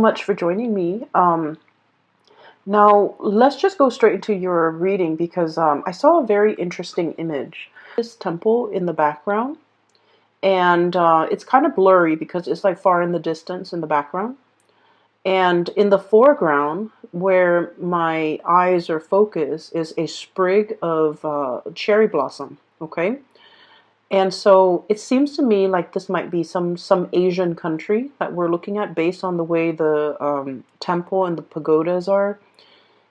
Much for joining me. Now, let's just go straight into your reading because I saw a very interesting image. This temple in the background, and it's kind of blurry because it's like far in the distance in the background. And in the foreground, where my eyes are focused, is a sprig of cherry blossom. Okay, and so it seems to me like this might be some Asian country that we're looking at based on the way the temple and the pagodas are.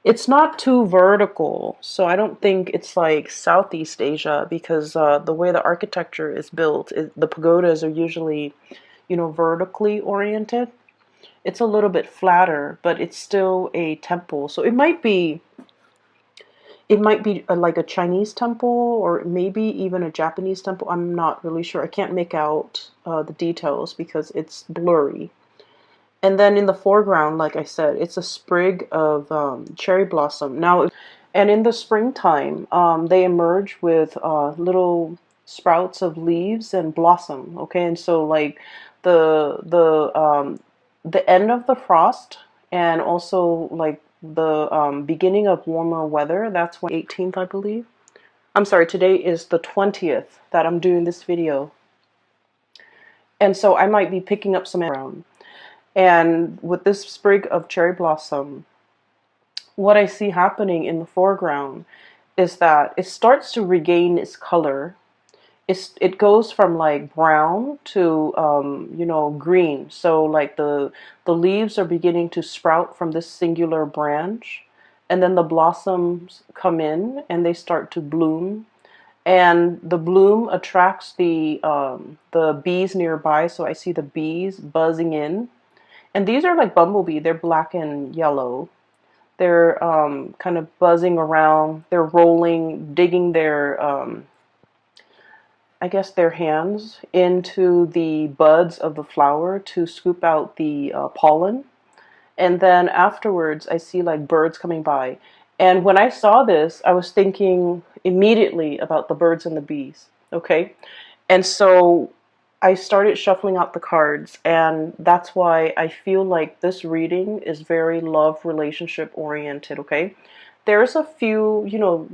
It's not too vertical, so I don't think it's like Southeast Asia because the way the architecture is built, the pagodas are usually, vertically oriented. It's a little bit flatter, but it's still a temple. So it might be like a Chinese temple or maybe even a Japanese temple. I'm not really sure. I can't make out the details because it's blurry. And then in the foreground, like I said, it's a sprig of cherry blossom. Now, and in the springtime, they emerge with little sprouts of leaves and blossom. Okay, and so like the end of the frost and also like the beginning of warmer weather. That's when 18th, I believe. I'm sorry. Today is the 20th that I'm doing this video, and so I might be picking up some around. And with this sprig of cherry blossom, what I see happening in the foreground is that it starts to regain its color. It goes from like brown to green. So like the leaves are beginning to sprout from this singular branch, and then the blossoms come in and they start to bloom. And the bloom attracts the bees nearby. So I see the bees buzzing in, and these are like bumblebee. They're black and yellow. They're kind of buzzing around. They're rolling, digging I guess, their hands into the buds of the flower to scoop out the pollen. And then afterwards, I see like birds coming by. And when I saw this, I was thinking immediately about the birds and the bees. Okay. And so I started shuffling out the cards, and that's why I feel like this reading is very love relationship oriented, okay? There's a few,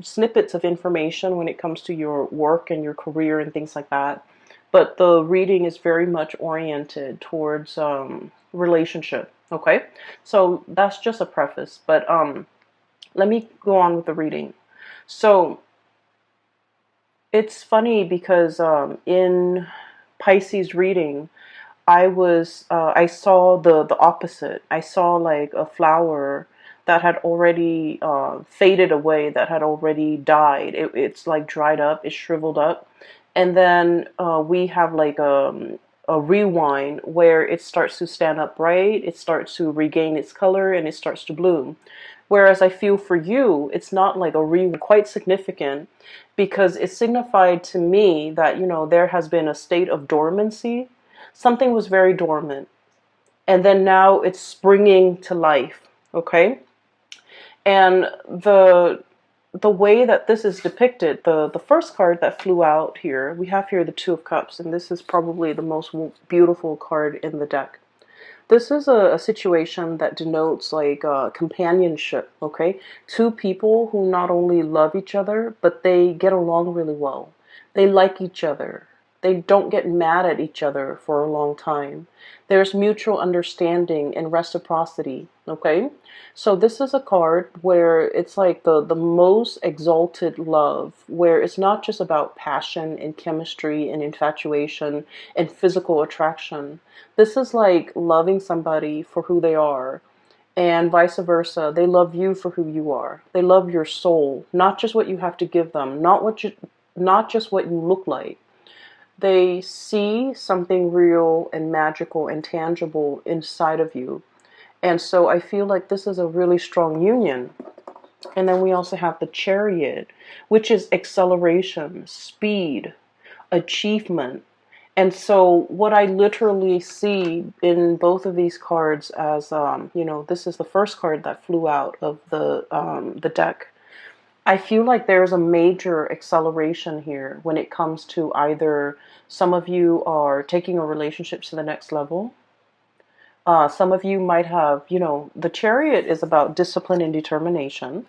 snippets of information when it comes to your work and your career and things like that, but the reading is very much oriented towards relationship, okay? So that's just a preface, but let me go on with the reading. So it's funny because in Pisces reading, I saw the opposite. I saw like a flower that had already faded away, that had already died. It's like dried up, it's shriveled up, and then we have like a rewind where it starts to stand upright, it starts to regain its color, and it starts to bloom. Whereas I feel for you, it's not like a rewind, quite significant, because it signified to me that, there has been a state of dormancy. Something was very dormant, and then now it's springing to life. Okay, and the way that this is depicted, the first card that flew out here, we have here the Two of Cups, and this is probably the most beautiful card in the deck. This is a situation that denotes like companionship, okay? Two people who not only love each other, but they get along really well. They like each other. They don't get mad at each other for a long time. There's mutual understanding and reciprocity, okay? So this is a card where it's like the most exalted love, where it's not just about passion and chemistry and infatuation and physical attraction. This is like loving somebody for who they are, and vice versa. They love you for who you are. They love your soul, not just what you have to give them, not just what you look like. They see something real and magical and tangible inside of you. And so I feel like this is a really strong union. And then we also have the Chariot, which is acceleration, speed, achievement. And so what I literally see in both of these cards as, this is the first card that flew out of the deck. I feel like there's a major acceleration here when it comes to either some of you are taking a relationship to the next level, Some of you might have, the Chariot is about discipline and determination.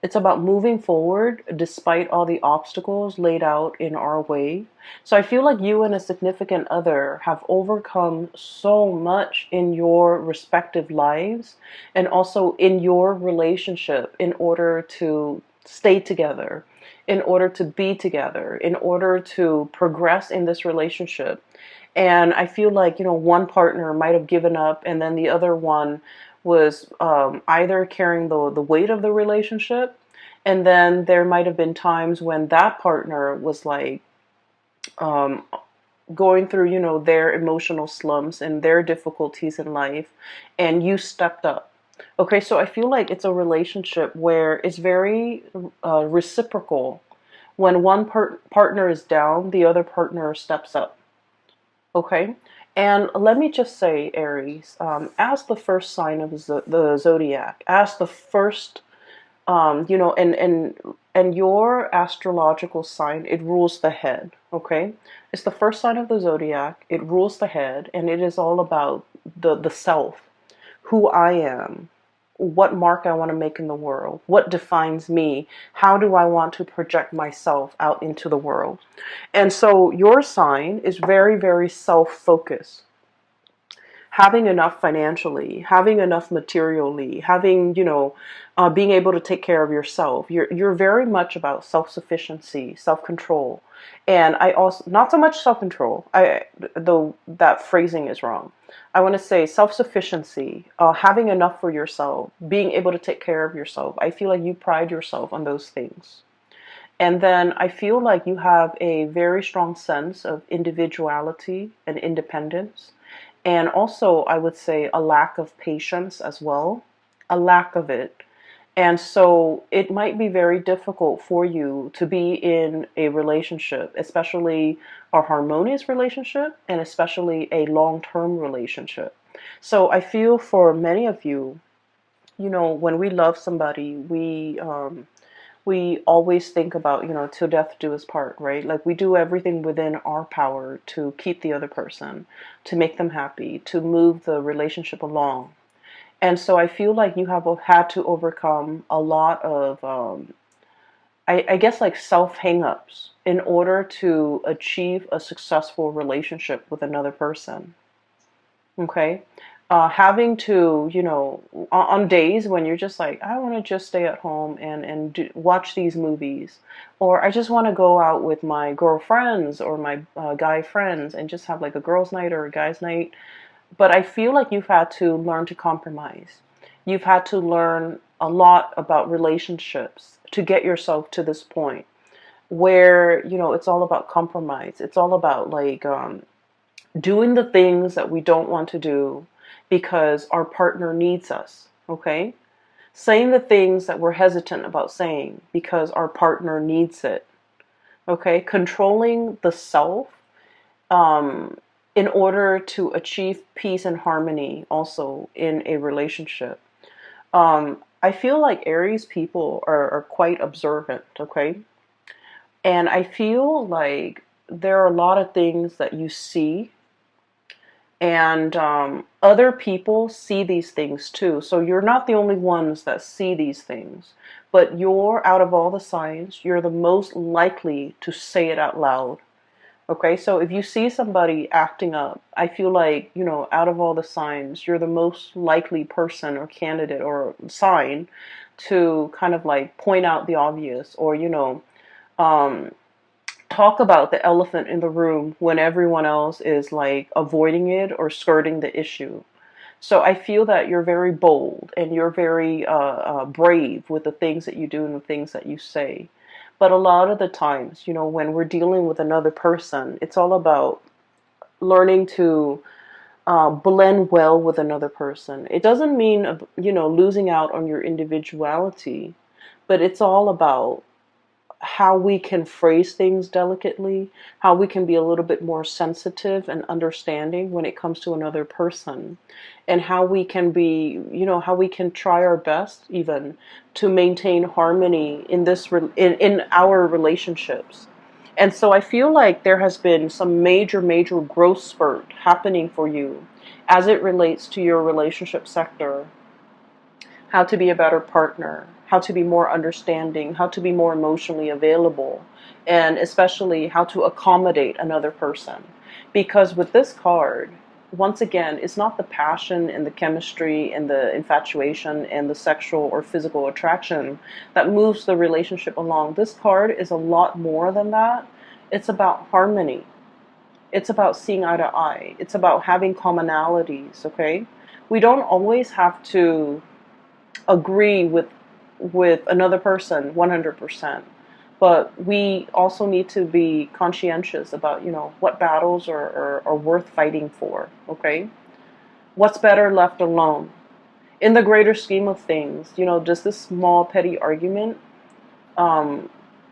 It's about moving forward despite all the obstacles laid out in our way. So I feel like you and a significant other have overcome so much in your respective lives and also in your relationship in order to stay together, in order to be together, in order to progress in this relationship. And I feel like, one partner might have given up and then the other one was either carrying the weight of the relationship. And then there might have been times when that partner was like um, going through, their emotional slumps and their difficulties in life, and you stepped up. Okay, so I feel like it's a relationship where it's very reciprocal. When one partner is down, the other partner steps up. Okay. And let me just say, Aries, as the first sign of the zodiac, as the first, and your astrological sign, it rules the head. Okay, it's the first sign of the zodiac. It rules the head, and it is all about the self, who I am, what mark I want to make in the world, what defines me, how do I want to project myself out into the world. And so your sign is very, very self-focused. Having enough financially, having enough materially, having, being able to take care of yourself. You're very much about self-sufficiency, self-control. And I also, not so much self-control, though that phrasing is wrong. I want to say self-sufficiency, having enough for yourself, being able to take care of yourself. I feel like you pride yourself on those things. And then I feel like you have a very strong sense of individuality and independence. And also, I would say a lack of patience as well, a lack of it. And so it might be very difficult for you to be in a relationship, especially a harmonious relationship and especially a long-term relationship. So I feel for many of you, when we love somebody, we always think about, till death do us part, right? Like we do everything within our power to keep the other person, to make them happy, to move the relationship along. And so I feel like you have had to overcome a lot of, I guess, like self hang-ups in order to achieve a successful relationship with another person. Okay. Having to, on days when you're just like, I want to just stay at home and watch these movies, or I just want to go out with my girlfriends or my guy friends and just have like a girls' night or a guys' night. But I feel like you've had to learn to compromise. You've had to learn a lot about relationships to get yourself to this point where, it's all about compromise. It's all about like, doing the things that we don't want to do because our partner needs us, okay? Saying the things that we're hesitant about saying because our partner needs it, okay? Controlling the self um, in order to achieve peace and harmony also in a relationship. I feel like Aries people are quite observant, okay? And I feel like there are a lot of things that you see and other people see these things too. So you're not the only ones that see these things, but you're, out of all the signs, you're the most likely to say it out loud. Okay, so if you see somebody acting up, I feel like, out of all the signs, you're the most likely person or candidate or sign to kind of like point out the obvious, or, um, talk about the elephant in the room when everyone else is like avoiding it or skirting the issue. So I feel that you're very bold and you're very brave with the things that you do and the things that you say. But a lot of the times, when we're dealing with another person, it's all about learning to blend well with another person. It doesn't mean, losing out on your individuality, but it's all about how we can phrase things delicately, how we can be a little bit more sensitive and understanding when it comes to another person, and how we can be, how we can try our best even to maintain harmony in in our relationships. And so I feel like there has been some major growth spurt happening for you as it relates to your relationship sector, how to be a better partner, how to be more understanding, how to be more emotionally available, and especially how to accommodate another person. Because with this card, once again, it's not the passion and the chemistry and the infatuation and the sexual or physical attraction that moves the relationship along. This card is a lot more than that. It's about harmony. It's about seeing eye to eye. It's about having commonalities, okay? We don't always have to agree with another person 100%, but we also need to be conscientious about, what battles are worth fighting for, okay? What's better left alone? In the greater scheme of things, does this small petty argument um,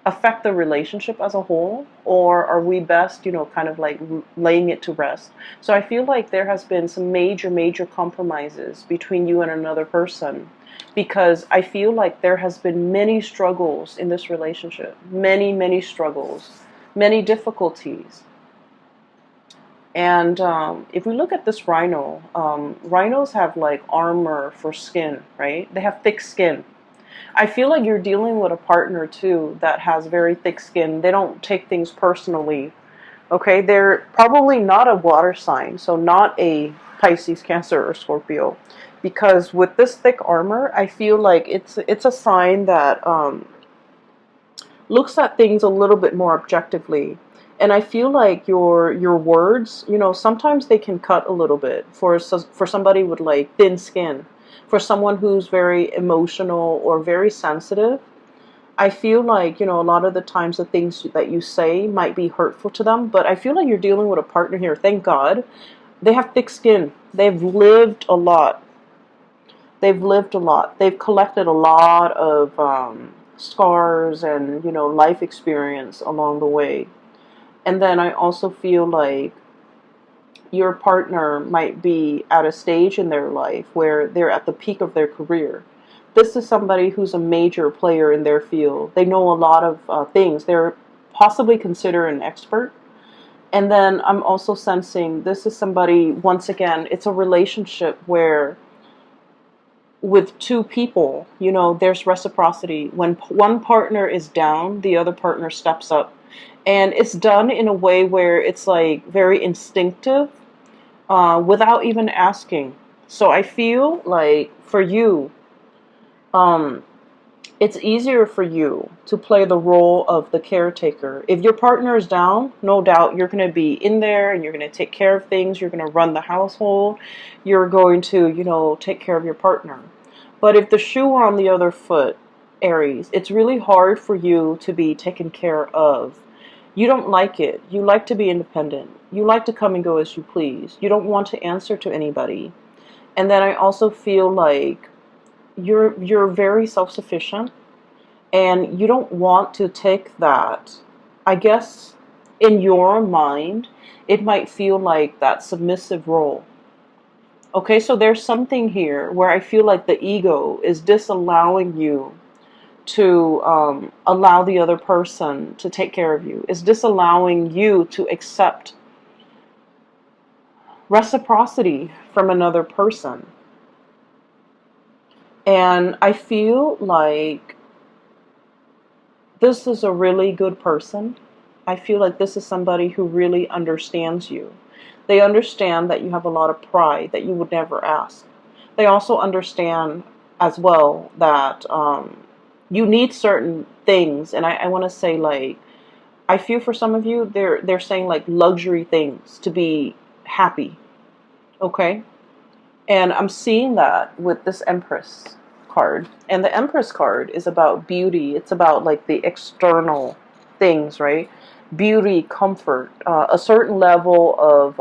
affect the relationship as a whole, or are we best, kind of like laying it to rest? So I feel like there has been some major, major compromises between you and another person, because I feel like there has been many struggles in this relationship, many, many struggles, many difficulties. And if we look at this rhino, rhinos have like armor for skin, right? They have thick skin. I feel like you're dealing with a partner too that has very thick skin. They don't take things personally. Okay, they're probably not a water sign, so not a Pisces, Cancer, or Scorpio. Because with this thick armor, I feel like it's a sign that looks at things a little bit more objectively. And I feel like your words, sometimes they can cut a little bit for somebody with like thin skin, for someone who's very emotional or very sensitive. I feel like, a lot of the times the things that you say might be hurtful to them, but I feel like you're dealing with a partner here. Thank God. They have thick skin. They've lived a lot. They've lived a lot. They've collected a lot of scars and, life experience along the way. And then I also feel like your partner might be at a stage in their life where they're at the peak of their career. This is somebody who's a major player in their field. They know a lot of things. They're possibly considered an expert. And then I'm also sensing this is somebody, once again, it's a relationship where with two people, there's reciprocity. When one partner is down, the other partner steps up. And it's done in a way where it's like very instinctive, without even asking. So I feel like for you, um, it's easier for you to play the role of the caretaker. If your partner is down, no doubt you're going to be in there and you're going to take care of things. You're going to run the household. You're going to, take care of your partner. But if the shoe were on the other foot, Aries, it's really hard for you to be taken care of. You don't like it. You like to be independent. You like to come and go as you please. You don't want to answer to anybody. And then I also feel like you're very self-sufficient and you don't want to take that. I guess in your mind, it might feel like that submissive role. Okay, so there's something here where I feel like the ego is disallowing you to allow the other person to take care of you. It's disallowing you to accept reciprocity from another person. And I feel like this is a really good person. I feel like this is somebody who really understands you. They understand that you have a lot of pride that you would never ask. They also understand as well that you need certain things. And I want to say, like, I feel for some of you, they're saying like luxury things to be happy. Okay? And I'm seeing that with this Empress card. And the Empress card is about beauty. It's about like the external things, right? Beauty, comfort, a certain level of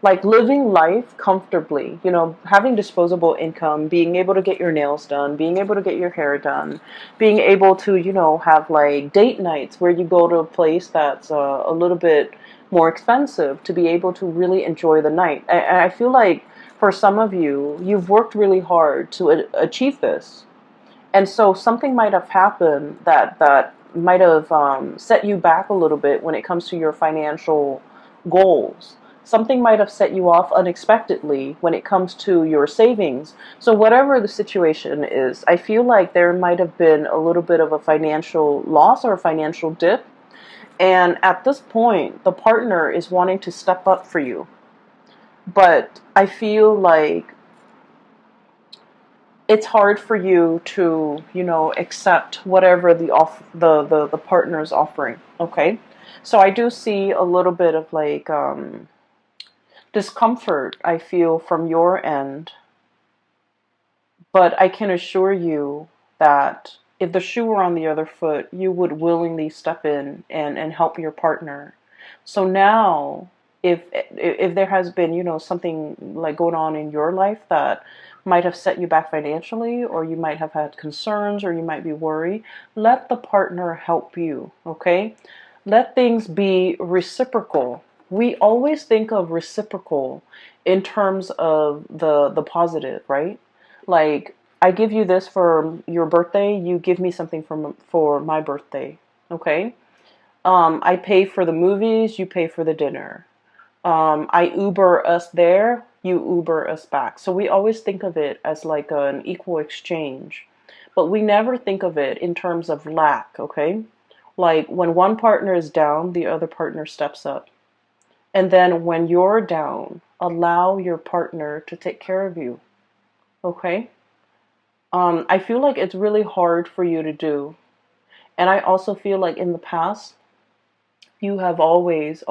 like living life comfortably, having disposable income, being able to get your nails done, being able to get your hair done, being able to, have like date nights where you go to a place that's a little bit more expensive to be able to really enjoy the night. And I feel like for some of you, you've worked really hard to achieve this. And so something might have happened that might have set you back a little bit when it comes to your financial goals. Something might have set you off unexpectedly when it comes to your savings. So whatever the situation is, I feel like there might have been a little bit of a financial loss or a financial dip. And at this point, the partner is wanting to step up for you. But I feel like it's hard for you to, accept whatever the partner is offering. Okay, so I do see a little bit of like discomfort I feel from your end, but I can assure you that if the shoe were on the other foot, you would willingly step in and help your partner. So now, if there has been, something like going on in your life that might have set you back financially, or you might have had concerns, or you might be worried, let the partner help you, okay? Let things be reciprocal. We always think of reciprocal in terms of the positive, right? Like, I give you this for your birthday, you give me something for my birthday, okay? I pay for the movies, you pay for the dinner. I Uber us there, you Uber us back. So we always think of it as like an equal exchange, but we never think of it in terms of lack, okay? Like when one partner is down, the other partner steps up. And then when you're down, allow your partner to take care of you, okay? I feel like it's really hard for you to do. And I also feel like in the past, you have always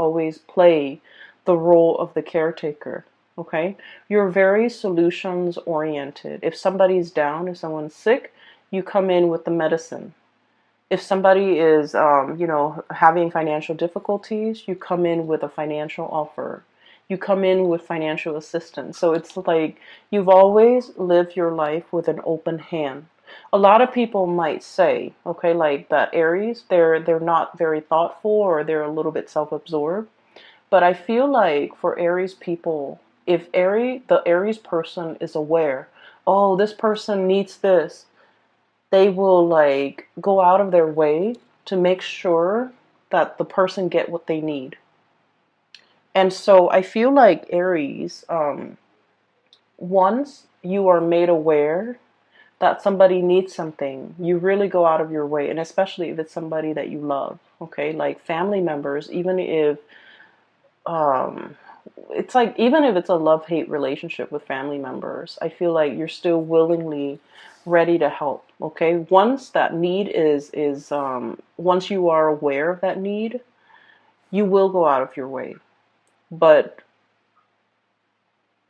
played the role of the caretaker. Okay? You're very solutions oriented. If somebody's down, if someone's sick, you come in with the medicine. If somebody is, having financial difficulties, you come in with a financial offer. You come in with financial assistance. So it's like you've always lived your life with an open hand. A lot of people might say, okay, like that Aries, they're not very thoughtful, or they're a little bit self-absorbed. But I feel like for Aries people, if the Aries person is aware, oh, this person needs this, they will like go out of their way to make sure that the person get what they need. And so I feel like Aries, once you are made aware that somebody needs something, you really go out of your way, and especially if it's somebody that you love, okay? Like family members, um, it's like, even if it's a love-hate relationship with family members, I feel like you're still willingly ready to help, okay? Once that need once you are aware of that need, you will go out of your way. But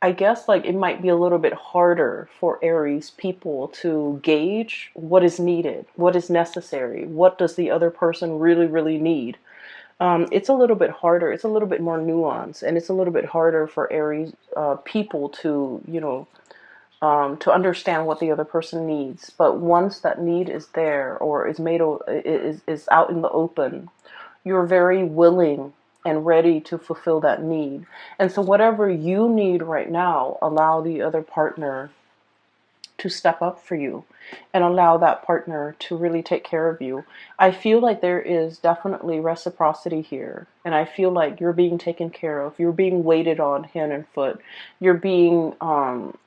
I guess like it might be a little bit harder for Aries people to gauge what is needed, what is necessary, what does the other person really, really need. It's a little bit harder. It's a little bit more nuanced, and it's a little bit harder for Aries people to, to understand what the other person needs. But once that need is there, or is out in the open, you're very willing and ready to fulfill that need. And so whatever you need right now, allow the other partner to step up for you, and allow that partner to really take care of you. I feel like there is definitely reciprocity here, and I feel like you're being taken care of. You're being waited on hand and foot. You're being I'm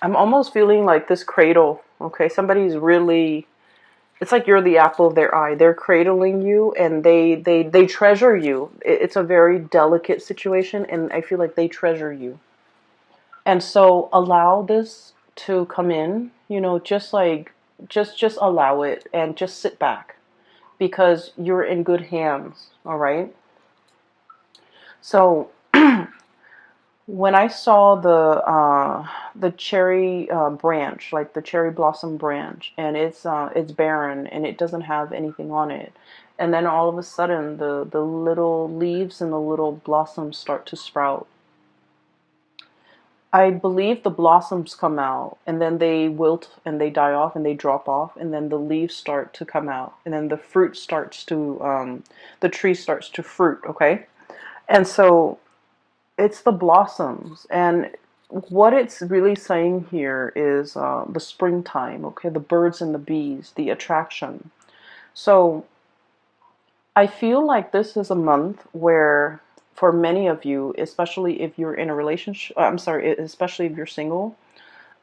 almost feeling like this cradle, okay? Somebody's really, it's like you're the apple of their eye. They're cradling you, and they treasure you. It's a very delicate situation, and I feel like they treasure you. And so allow this to come in, just like just allow it, and just sit back, because you're in good hands, all right? So when I saw the cherry branch, like the cherry blossom branch, and it's barren and it doesn't have anything on it, and then all of a sudden the little leaves and the little blossoms start to sprout. I believe the blossoms come out, and then they wilt and they die off and they drop off, and then the leaves start to come out, and then the tree starts to fruit, okay? And so it's the blossoms, and what it's really saying here is the springtime, okay? The birds and the bees, the attraction. So I feel like this is a month where, for many of you, especially if you're in a relationship, I'm sorry, especially if you're single,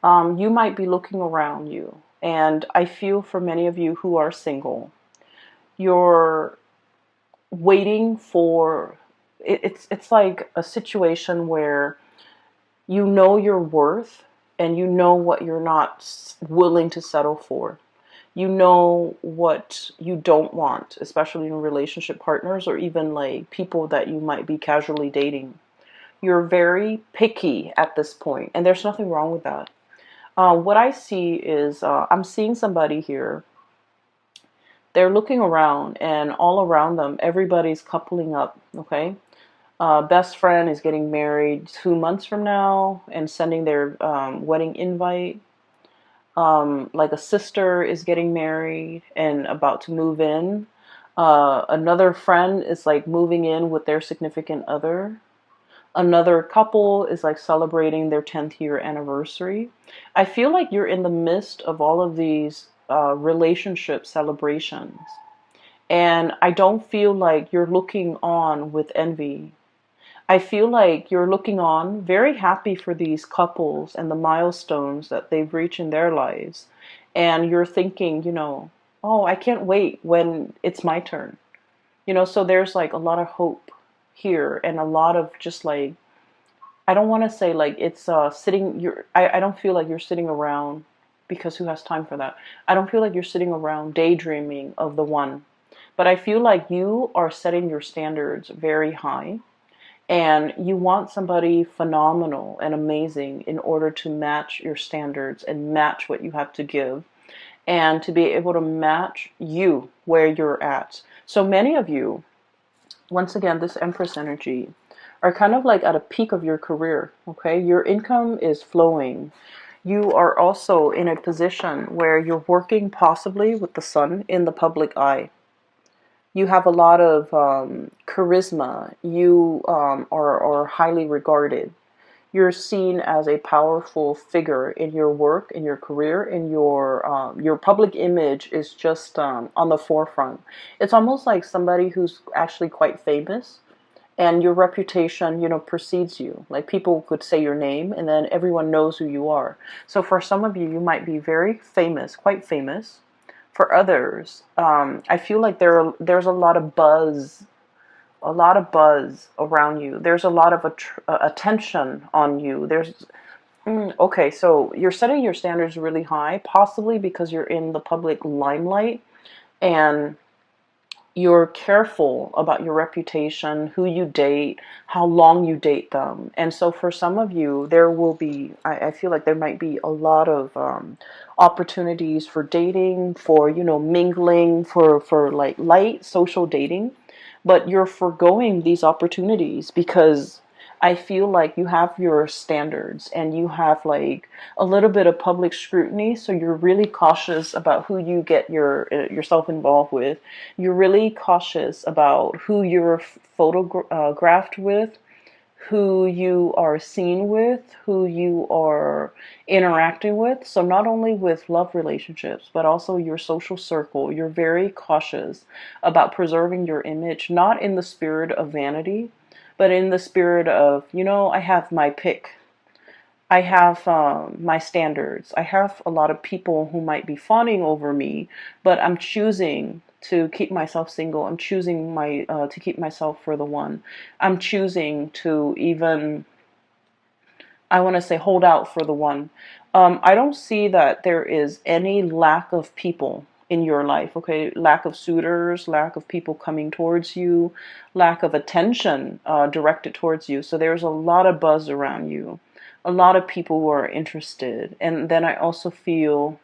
you might be looking around you. And I feel for many of you who are single, you're waiting for it's like a situation where you know your worth and you know what you're not willing to settle for. You know what you don't want, especially in relationship partners or even like people that you might be casually dating. You're very picky at this point, and there's nothing wrong with that. What I see is I'm seeing somebody here. They're looking around, and all around them, everybody's coupling up. Okay, best friend is getting married 2 months from now and sending their wedding invite. Like a sister is getting married and about to move in. Another friend is like moving in with their significant other. Another couple is like celebrating their 10th year anniversary. I feel like you're in the midst of all of these relationship celebrations. And I don't feel like you're looking on with envy. I feel like you're looking on very happy for these couples and the milestones that they've reached in their lives. And you're thinking, oh, I can't wait when it's my turn. So there's like a lot of hope here and a lot of just like, I don't want to say like it's sitting, I don't feel like you're sitting around because who has time for that? I don't feel like you're sitting around daydreaming of the one. But I feel like you are setting your standards very high and you want somebody phenomenal and amazing in order to match your standards and match what you have to give and to be able to match you where you're at. So many of you, once again, this Empress energy, are kind of like at a peak of your career, okay? Your income is flowing. You are also in a position where you're working possibly with the sun in the public eye. You have a lot of charisma. You are highly regarded. You're seen as a powerful figure in your work, in your career, in your public image is just on the forefront. It's almost like somebody who's actually quite famous, and your reputation, precedes you. Like people could say your name, and then everyone knows who you are. So for some of you, you might be very famous, quite famous. For others, I feel like there's a lot of buzz around you. There's a lot of attention on you. Okay, so you're setting your standards really high, possibly because you're in the public limelight and you're careful about your reputation, who you date, how long you date them. And so for some of you, there will be, I feel like there might be a lot of opportunities for dating, for, mingling, for like light social dating. But you're foregoing these opportunities because I feel like you have your standards and you have like a little bit of public scrutiny, so you're really cautious about who you get yourself involved with. You're really cautious about who you're photographed with, who you are seen with, who you are interacting with. So not only with love relationships, but also your social circle. You're very cautious about preserving your image, not in the spirit of vanity, but in the spirit of, I have my pick. I have my standards. I have a lot of people who might be fawning over me, but I'm choosing to keep myself single. I'm choosing to keep myself for the one. I'm choosing to even, I want to say, hold out for the one. I don't see that there is any lack of people in your life, okay? Lack of suitors, lack of people coming towards you, lack of attention directed towards you. So there's a lot of buzz around you, a lot of people who are interested. And then I also feel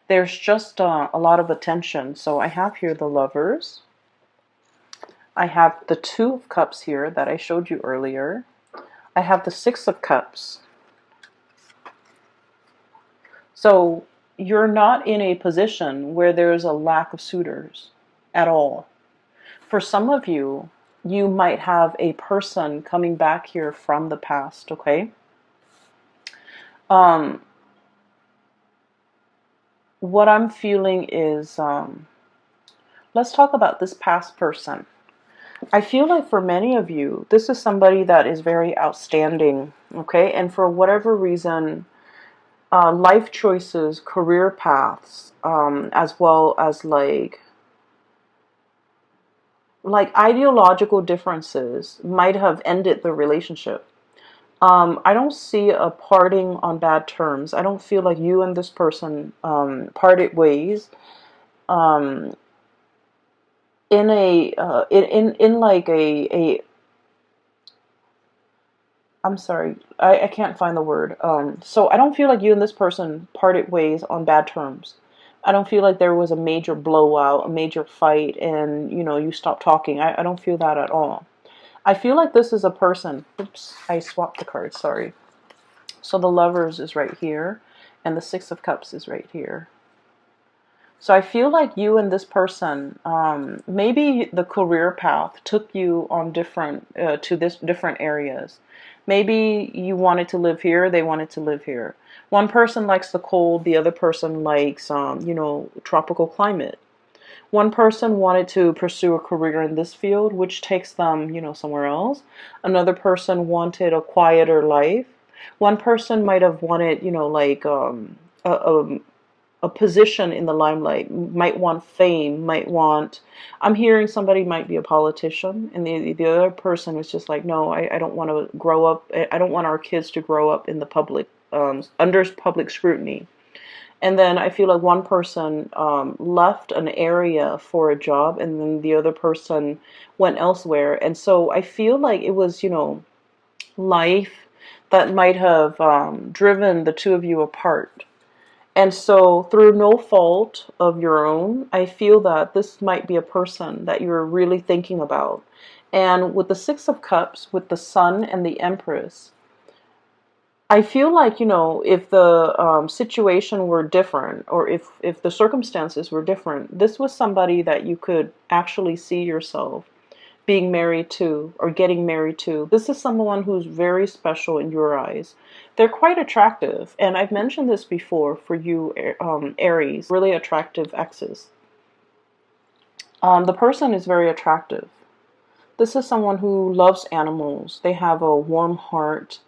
there's just a lot of attention. So I have here the Lovers. I have the Two of Cups here that I showed you earlier. I have the Six of Cups. So you're not in a position where there's a lack of suitors at all. For some of you, you might have a person coming back here from the past, okay? What I'm feeling is Let's talk about this past person. I feel like for many of you, this is somebody that is very outstanding, okay? And for whatever reason, life choices, career paths, as well as like ideological differences might have ended the relationship. I don't see a parting on bad terms. I don't feel like you and this person parted ways um, in a in like a I'm sorry, I can't find the word. So I don't feel like you and this person parted ways on bad terms. I don't feel like there was a major blowout, a major fight, and you stopped talking. I don't feel that at all. I feel like this is a person. Oops, I swapped the cards. Sorry. So the Lovers is right here, and the Six of Cups is right here. So I feel like you and this person, maybe the career path took you on to this different areas. Maybe you wanted to live here, they wanted to live here. One person likes the cold, the other person likes, tropical climate. One person wanted to pursue a career in this field, which takes them, somewhere else. Another person wanted a quieter life. One person might have wanted, a position in the limelight, might want fame, might want. I'm hearing somebody might be a politician, and the other person is just like, no, I don't want to grow up. I don't want our kids to grow up in the public, under public scrutiny. And then I feel like one person left an area for a job, and then the other person went elsewhere. And so I feel like it was, life that might have driven the two of you apart. And so, through no fault of your own, I feel that this might be a person that you're really thinking about. And with the Six of Cups, with the Sun and the Empress, I feel like, if the situation were different, or if the circumstances were different, this was somebody that you could actually see yourself being married to or getting married to. This is someone who's very special in your eyes. They're quite attractive. And I've mentioned this before for you, Aries, really attractive exes. The person is very attractive. This is someone who loves animals. They have a warm heart.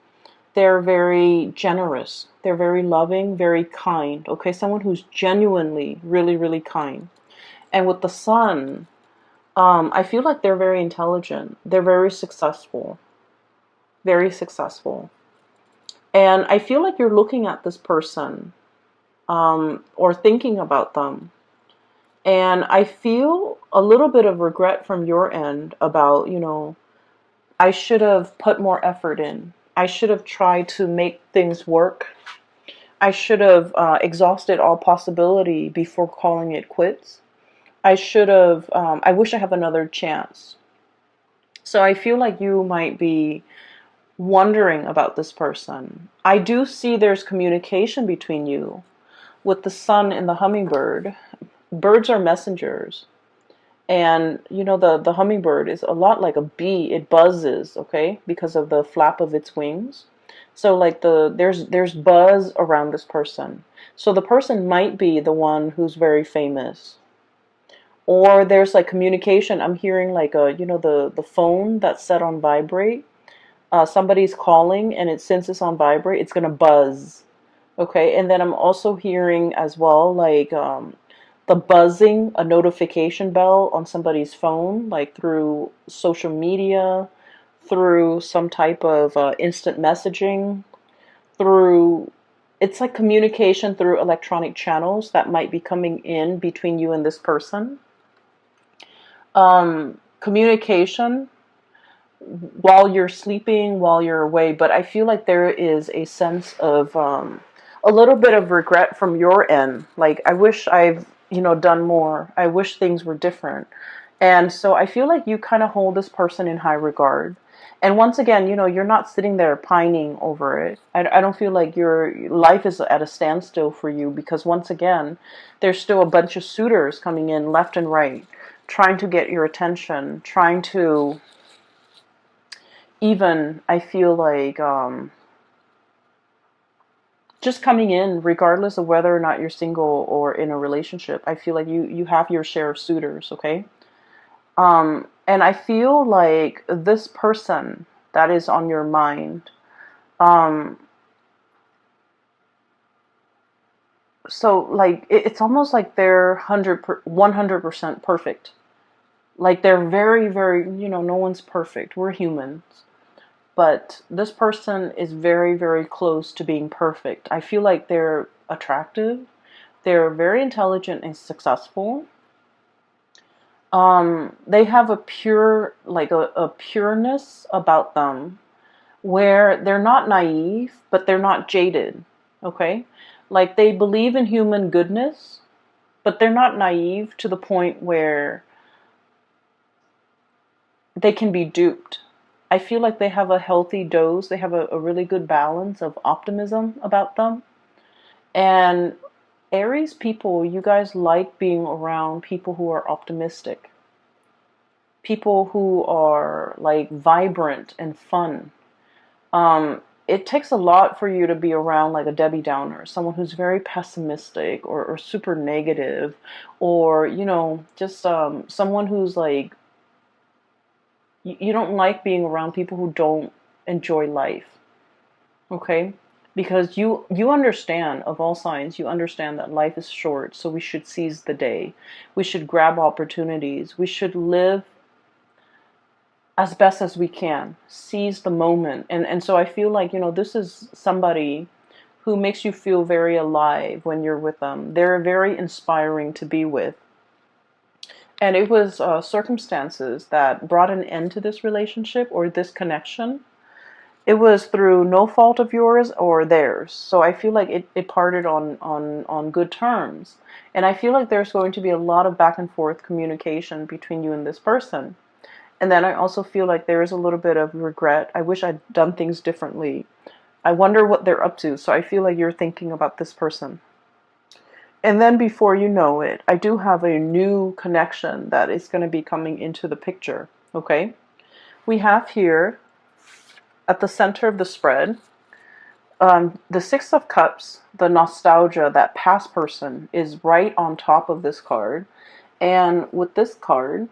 They're very generous. They're very loving, very kind. Okay, someone who's genuinely really, really kind. And with the Sun, I feel like they're very intelligent. They're very successful. Very successful. And I feel like you're looking at this person or thinking about them. And I feel a little bit of regret from your end about, I should have put more effort in. I should have tried to make things work. I should have exhausted all possibility before calling it quits. I should have, I wish I have another chance. So I feel like you might be wondering about this person. I do see there's communication between you with the Sun and the hummingbird. Birds are messengers. And the hummingbird is a lot like a bee. It buzzes, okay, because of the flap of its wings. So like there's buzz around this person. So the person might be the one who's very famous. Or there's like communication. I'm hearing like the phone that's set on vibrate. Somebody's calling, and since it's on vibrate, it's gonna buzz. Okay, and then I'm also hearing as well like the buzzing, a notification bell on somebody's phone, like through social media, through some type of instant messaging, through it's like communication through electronic channels that might be coming in between you and this person. Communication while you're sleeping, while you're away, but I feel like there is a sense of a little bit of regret from your end. Like, I wish I've, done more. I wish things were different. And so I feel like you kind of hold this person in high regard. And once again, you're not sitting there pining over it. I don't feel like your life is at a standstill for you because once again, there's still a bunch of suitors coming in left and right, trying to get your attention, trying to even, I feel like, just coming in, regardless of whether or not you're single or in a relationship. I feel like you have your share of suitors, okay? And I feel like this person that is on your mind, um, so like it's almost like they're 100% perfect. Like they're very, very, no one's perfect. We're humans. But this person is very, very close to being perfect. I feel like they're attractive. They're very intelligent and successful. They have a pure, like a pureness about them where they're not naive, but they're not jaded. Okay? Like they believe in human goodness, but they're not naive to the point where they can be duped. I feel like they have a healthy dose, they have a really good balance of optimism about them. And Aries people, you guys like being around people who are optimistic, people who are like vibrant and fun. It takes a lot for you to be around like a Debbie Downer, someone who's very pessimistic or super negative, or just someone who's like you don't like being around people who don't enjoy life, okay? Because you understand, of all signs, you understand that life is short, so we should seize the day. We should grab opportunities. We should live as best as we can. Seize the moment. And so I feel like, this is somebody who makes you feel very alive when you're with them. They're very inspiring to be with. And it was circumstances that brought an end to this relationship or this connection. It was through no fault of yours or theirs. So I feel like it parted on good terms. And I feel like there's going to be a lot of back and forth communication between you and this person. And then I also feel like there is a little bit of regret. I wish I'd done things differently. I wonder what they're up to. So I feel like you're thinking about this person. And then before you know it, I do have a new connection that is going to be coming into the picture. Okay? We have here at the center of the spread, the Six of Cups, the nostalgia, that past person is right on top of this card. And with this card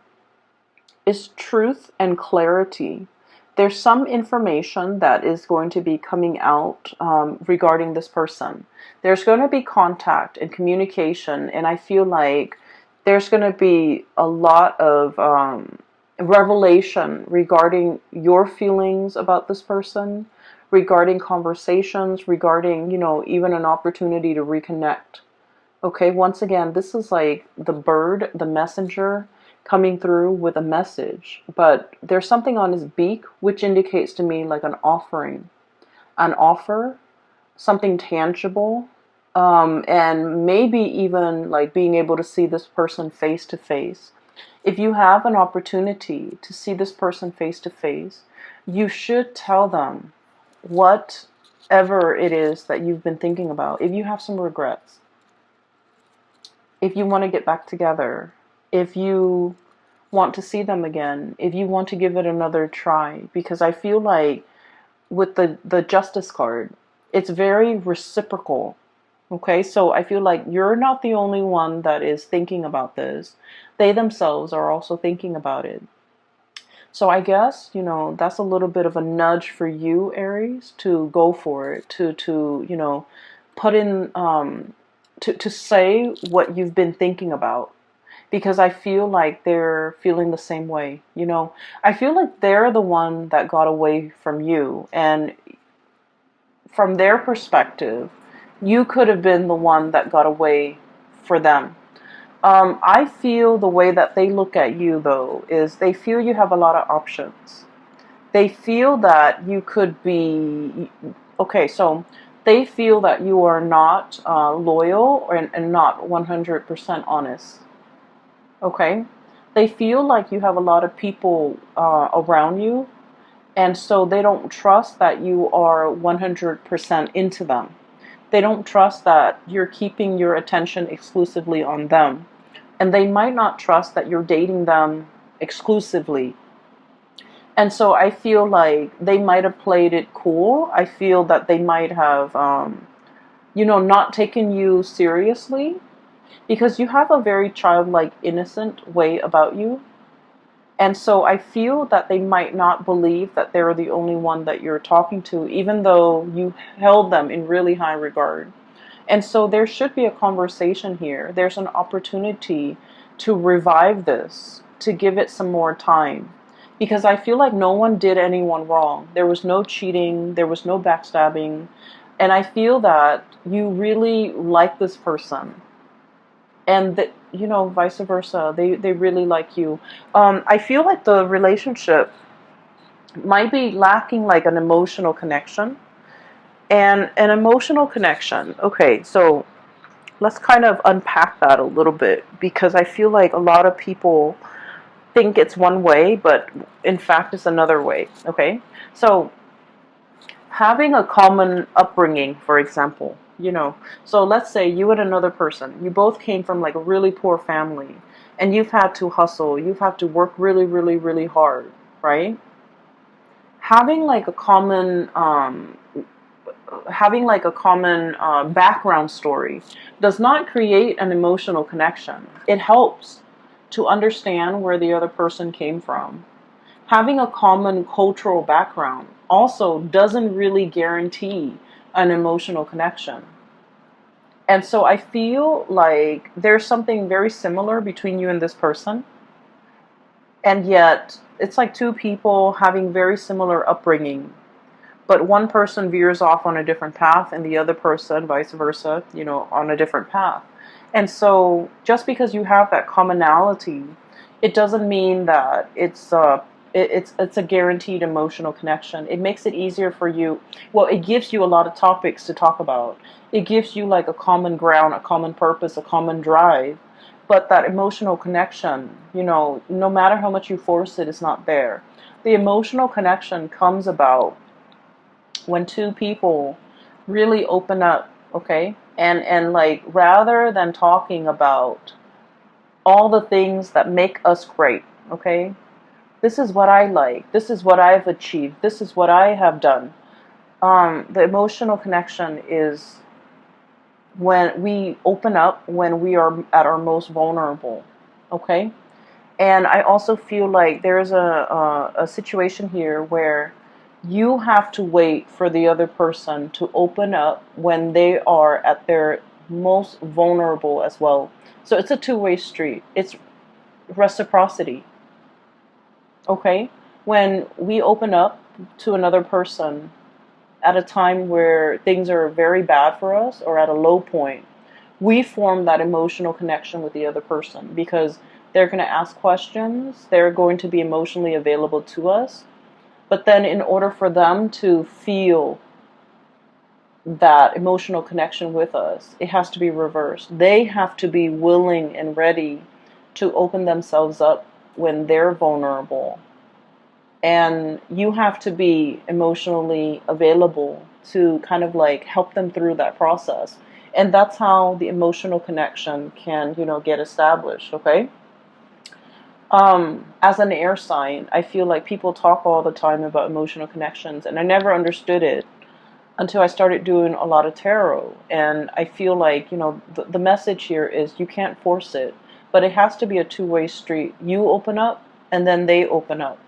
is truth and clarity. There's some information that is going to be coming out regarding this person. There's going to be contact and communication, and I feel like there's going to be a lot of revelation regarding your feelings about this person, regarding conversations, regarding, even an opportunity to reconnect. Okay, once again, this is like the bird, the messenger, coming through with a message, but there's something on his beak which indicates to me like an offering, an offer, something tangible, and maybe even like being able to see this person face to face. If you have an opportunity to see this person face to face, you should tell them whatever it is that you've been thinking about. If you have some regrets, if you want to get back together, if you want to see them again, if you want to give it another try, because I feel like with the Justice card, it's very reciprocal. Okay, so I feel like you're not the only one that is thinking about this. They themselves are also thinking about it. So I guess, that's a little bit of a nudge for you, Aries, to go for it, to put in, to say what you've been thinking about. Because I feel like they're feeling the same way. I feel like they're the one that got away from you. And from their perspective, you could have been the one that got away for them. I feel the way that they look at you, though, is they feel you have a lot of options. They feel that you could be, okay, so they feel that you are not loyal and not 100% honest. Okay? They feel like you have a lot of people around you, and so they don't trust that you are 100% into them. They don't trust that you're keeping your attention exclusively on them. And they might not trust that you're dating them exclusively. And so I feel like they might have played it cool. I feel that they might have not taking you seriously, because you have a very childlike, innocent way about you. And so I feel that they might not believe that they're the only one that you're talking to, even though you held them in really high regard. And so there should be a conversation here. There's an opportunity to revive this, to give it some more time. Because I feel like no one did anyone wrong. There was no cheating, there was no backstabbing. And I feel that you really like this person. And that, vice versa. They really like you. I feel like the relationship might be lacking like an emotional connection. And an emotional connection. Okay, so let's kind of unpack that a little bit, because I feel like a lot of people think it's one way, but in fact it's another way. Okay, so having a common upbringing, for example, so let's say you and another person, you both came from like a really poor family, and you've had to hustle, you've had to work really, really, really hard, right? Having like a common background story does not create an emotional connection. It helps to understand where the other person came from. Having a common cultural background also doesn't really guarantee an emotional connection. And so I feel like there's something very similar between you and this person, and yet it's like two people having very similar upbringing, but one person veers off on a different path and the other person vice versa, on a different path. And so just because you have that commonality, it doesn't mean that it's a guaranteed emotional connection. It makes it easier for you. Well, it gives you a lot of topics to talk about. It gives you like a common ground, a common purpose, a common drive. But that emotional connection, no matter how much you force it, is not there. The emotional connection comes about when two people really open up, okay? And like, rather than talking about all the things that make us great, okay? This is what I like. This is what I've achieved. This is what I have done. The emotional connection is when we open up, when we are at our most vulnerable, okay? And I also feel like there's a situation here where you have to wait for the other person to open up when they are at their most vulnerable as well. So it's a two-way street. It's reciprocity. Okay? When we open up to another person at a time where things are very bad for us or at a low point, we form that emotional connection with the other person because they're going to ask questions, they're going to be emotionally available to us. But then, in order for them to feel that emotional connection with us, it has to be reversed. They have to be willing and ready to open themselves up when they're vulnerable. And you have to be emotionally available to kind of like help them through that process. And that's how the emotional connection can, get established, okay? As an air sign, I feel like people talk all the time about emotional connections, and I never understood it until I started doing a lot of tarot. And I feel like, the message here is you can't force it, but it has to be a two-way street. You open up, and then they open up.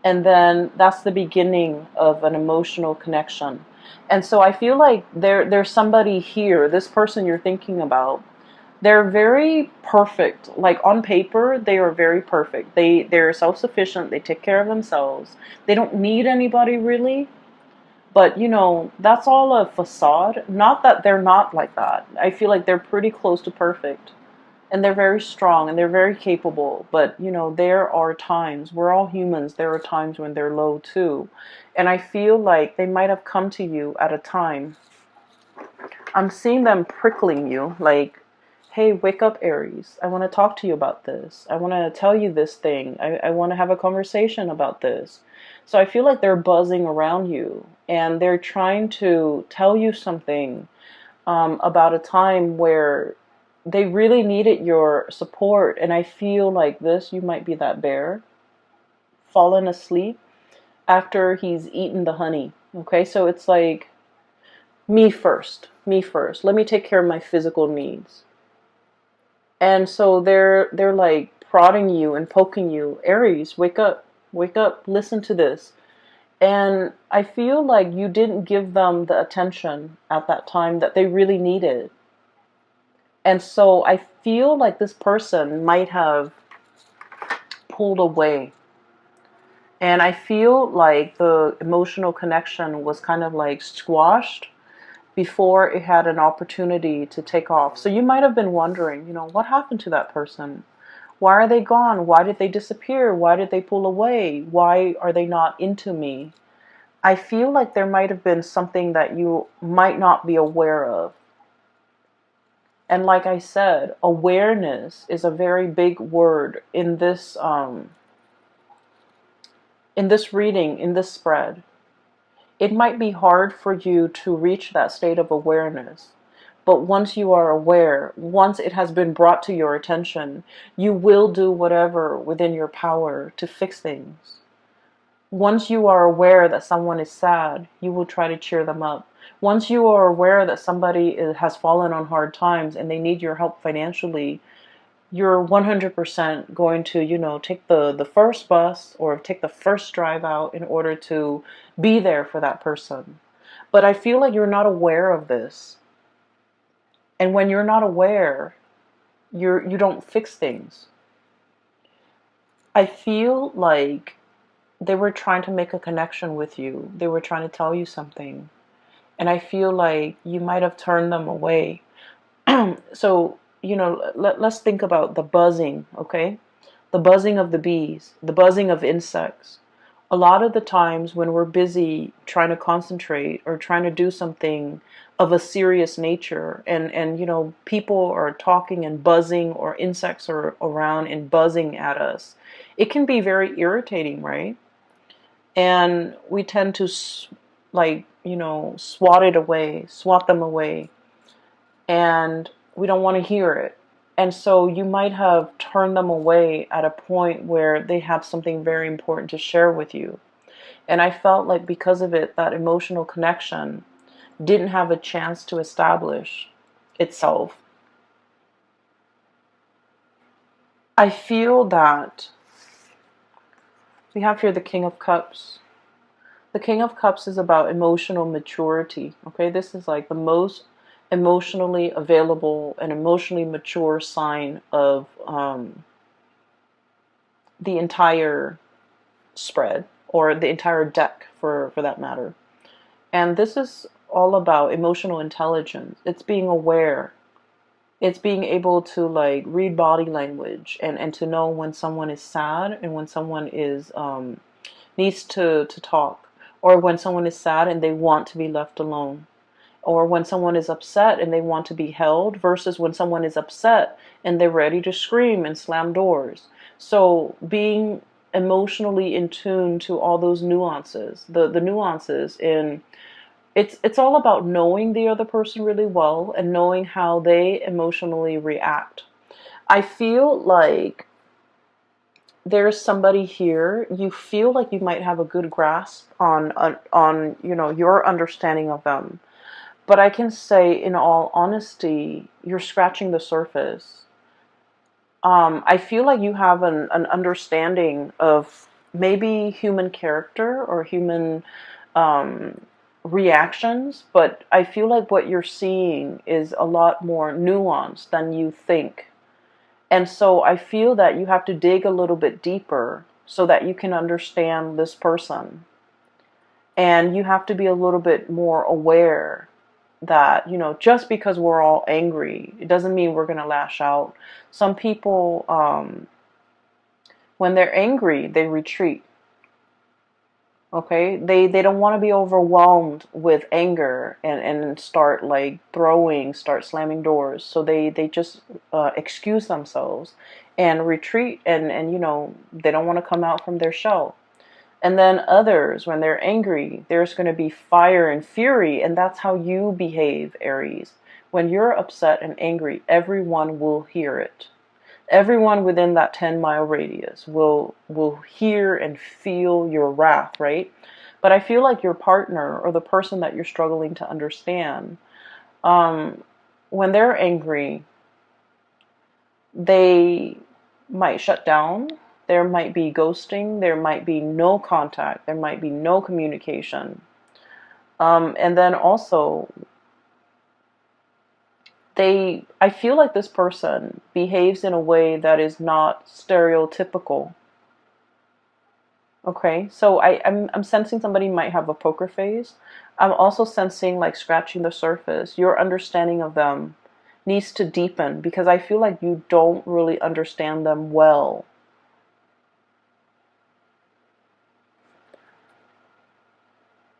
And then that's the beginning of an emotional connection. And so I feel like there's somebody here, this person you're thinking about, they're very perfect. Like on paper, they are very perfect. They're self-sufficient. They take care of themselves. They don't need anybody really. But that's all a facade. Not that they're not like that. I feel like they're pretty close to perfect. And they're very strong and they're very capable. But there are times, we're all humans, there are times when they're low too. And I feel like they might have come to you at a time. I'm seeing them prickling you, like, hey, wake up, Aries. I want to talk to you about this. I want to tell you this thing. I want to have a conversation about this. So I feel like they're buzzing around you and they're trying to tell you something about a time where they really needed your support. And I feel like you might be that bear fallen asleep after he's eaten the honey. Okay, so it's like Me first. Me first. Let me take care of my physical needs. And so they're like prodding you and poking you. Aries, wake up. Wake up. Listen to this. And I feel like you didn't give them the attention at that time that they really needed. And so I feel like this person might have pulled away. And I feel like the emotional connection was kind of like squashed before it had an opportunity to take off. So you might have been wondering, what happened to that person? Why are they gone? Why did they disappear? Why did they pull away? Why are they not into me? I feel like there might have been something that you might not be aware of. And like I said, awareness is a very big word in this reading, in this spread. It might be hard for you to reach that state of awareness. But once you are aware, once it has been brought to your attention, you will do whatever within your power to fix things. Once you are aware that someone is sad, you will try to cheer them up. Once you are aware that somebody has fallen on hard times and they need your help financially, you're 100% going to, take the first bus or take the first drive out in order to be there for that person. But I feel like you're not aware of this. And when you're not aware, you don't fix things. I feel like they were trying to make a connection with you. They were trying to tell you something. And I feel like you might have turned them away. So, let's think about the buzzing, okay? The buzzing of the bees, the buzzing of insects. A lot of the times when we're busy trying to concentrate or trying to do something of a serious nature and people are talking and buzzing or insects are around and buzzing at us, it can be very irritating, right? And we tend to swat them away, and we don't want to hear it. And so you might have turned them away at a point where they have something very important to share with you. And I felt like because of it, that emotional connection didn't have a chance to establish itself. I feel that we have here the King of Cups. The King of Cups is about emotional maturity. Okay, this is like the most emotionally available and emotionally mature sign of the entire spread, or the entire deck for that matter. And this is all about emotional intelligence. It's being aware. It's being able to like read body language and to know when someone is sad and when someone is needs to talk, or when someone is sad and they want to be left alone, or when someone is upset and they want to be held, versus when someone is upset and they're ready to scream and slam doors. So being emotionally in tune to all those nuances, the nuances in it's all about knowing the other person really well and knowing how they emotionally react. I feel like there's somebody here, you feel like you might have a good grasp on your understanding of them. But I can say, in all honesty, you're scratching the surface. I feel like you have an understanding of maybe human character or human reactions, but I feel like what you're seeing is a lot more nuanced than you think. And so I feel that you have to dig a little bit deeper so that you can understand this person. And you have to be a little bit more aware that, just because we're all angry, it doesn't mean we're going to lash out. Some people, when they're angry, they retreat. Okay, they don't want to be overwhelmed with anger and start like start slamming doors. So they just excuse themselves and retreat, and they don't want to come out from their shell. And then others, when they're angry, there's going to be fire and fury, and that's how you behave, Aries. When you're upset and angry, everyone will hear it. Everyone within that 10-mile radius will hear and feel your wrath, right? But I feel like your partner or the person that you're struggling to understand, when they're angry, they might shut down. There might be ghosting. There might be no contact. There might be no communication. And then also, I feel like this person behaves in a way that is not stereotypical. Okay, so I'm sensing somebody might have a poker face. I'm also sensing like scratching the surface. Your understanding of them needs to deepen because I feel like you don't really understand them well.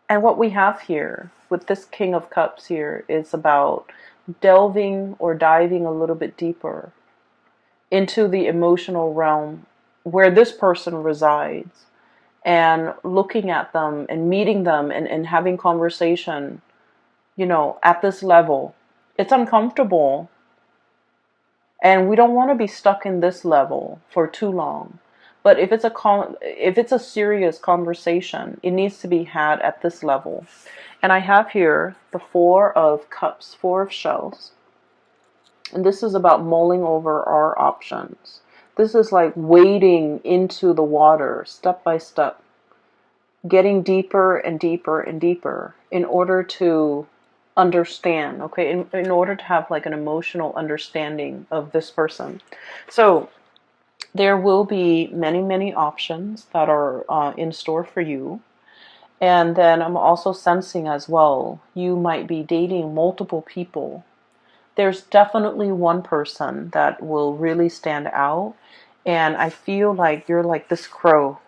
And what we have here with this King of Cups here is about delving or diving a little bit deeper into the emotional realm where this person resides and looking at them and meeting them and having conversation, at this level. It's uncomfortable and we don't want to be stuck in this level for too long. But if it's a serious conversation, it needs to be had at this level. And I have here the Four of Cups, Four of Shells. And this is about mulling over our options. This is like wading into the water step by step, getting deeper and deeper and deeper in order to understand, okay, in order to have like an emotional understanding of this person. So there will be many, many options that are in store for you. And then I'm also sensing as well, you might be dating multiple people. There's definitely one person that will really stand out. And I feel like you're like this crow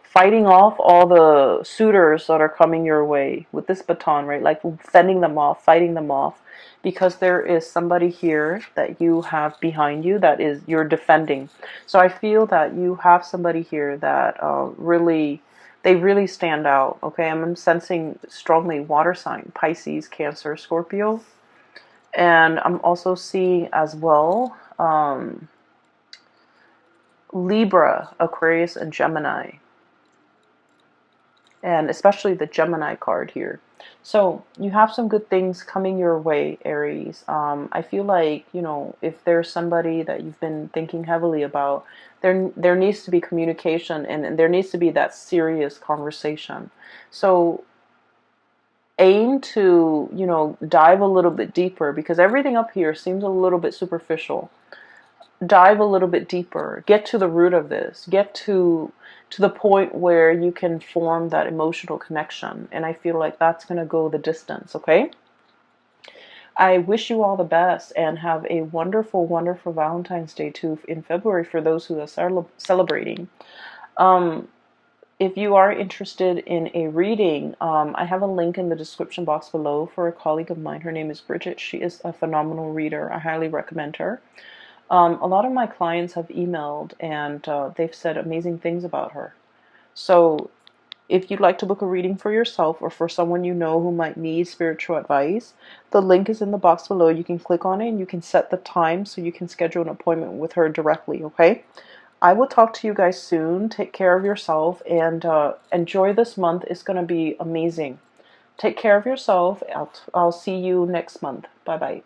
fighting off all the suitors that are coming your way with this baton, right? Like fending them off, fighting them off, because there is somebody here that you have behind you that is you're defending. So I feel that you have somebody here that they really stand out. Okay, I'm sensing strongly water sign, Pisces, Cancer, Scorpio, and I'm also seeing as well Libra, Aquarius, and Gemini. And especially the Gemini card here. So you have some good things coming your way, Aries. I feel like, if there's somebody that you've been thinking heavily about, there needs to be communication and there needs to be that serious conversation. So aim to, dive a little bit deeper because everything up here seems a little bit superficial. Dive a little bit deeper, get to the root of this, get to the point where you can form that emotional connection. And I feel like that's going to go the distance, okay? I wish you all the best and have a wonderful, wonderful Valentine's Day too in February for those who are celebrating. If you are interested in a reading, I have a link in the description box below for a colleague of mine. Her name is Bridget. She is a phenomenal reader. I highly recommend her. A lot of my clients have emailed and they've said amazing things about her. So if you'd like to book a reading for yourself or for someone you know who might need spiritual advice, the link is in the box below. You can click on it and you can set the time so you can schedule an appointment with her directly, okay? I will talk to you guys soon. Take care of yourself and enjoy this month. It's going to be amazing. Take care of yourself. I'll see you next month. Bye-bye.